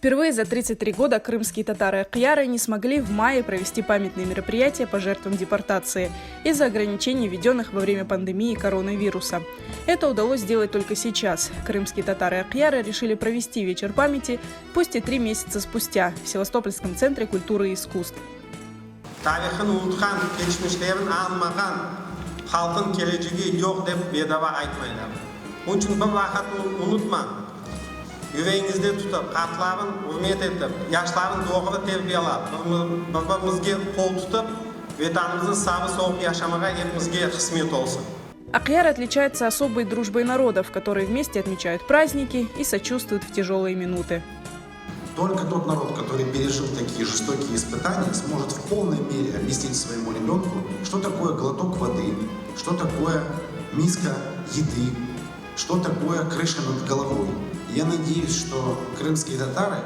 Впервые за 33 года крымские татары-акъяры не смогли в мае провести памятные мероприятия по жертвам депортации из-за ограничений, введенных во время пандемии коронавируса. Это удалось сделать только сейчас. Крымские татары-акъяры решили провести вечер памяти, пусть и 3 месяца спустя, в Севастопольском центре культуры и искусств. Yüreğinizde tutup, kartların hürmet edip, yaşların doğru terbiyelap, birbirimize kol tutup, vatanımızın sağ soğuk yaşamağa hepimizge kısmet olsun. Акъяры отличаются особой дружбой народов, которые вместе отмечают праздники и сочувствуют в тяжелые минуты. Только тот народ, который пережил такие жестокие испытания, сможет в полной мере объяснить своему ребенку, что такое глоток воды, что такое миска еды, что такое крыша над головой. Я надеюсь, что крымские татары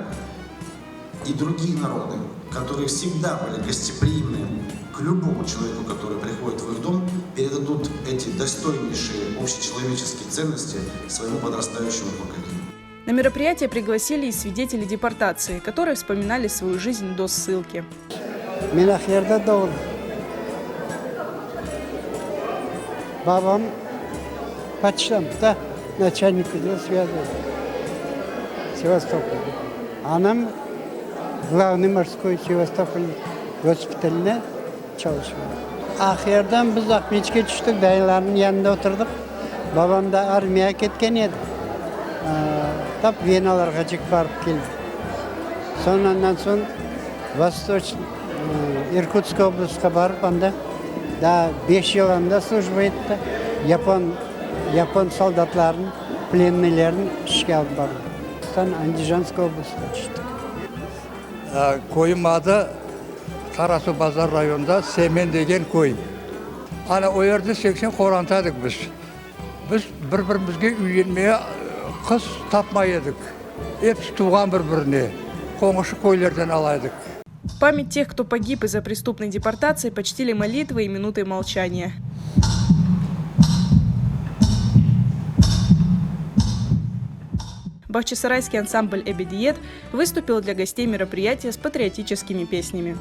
и другие народы, которые всегда были гостеприимны к любому человеку, который приходит в их дом, передадут эти достойнейшие общечеловеческие ценности своему подрастающему поколению. На мероприятие пригласили и свидетелей депортации, которые вспоминали свою жизнь до ссылки. Бабам почтамта начальник связи Севастополь. Анам главный морской Севастополь госпиталіне çalışıyor. Ahirden biz Akmeç'e düştük, dayıların yanında oturduk. Babam da armaya ketken edi. Tap Venalarga çıkıp barıp keldi. Ondan sonra Vostoch, Irkutsk областьқа barıp anda da 5 yıl anda служба etti. Yapon soldatların, plennilerin işe alып bardı. Андижанская областьқа düştük. Koyun adı Karasu Bazar rayonunda Semen деген koyun. Ana o yerde 80 korantaydık biz. Biz birbirimizge үйленmeye kız tapmaydık. Hepsi tuğan birbirine. Komşu koylardan alaydık. Память тех, кто погиб из-за преступной депортации, почтили молитвой и минутой молчания. Бахчисарайский ансамбль «Эбедиет» выступил для гостей мероприятия с патриотическими песнями.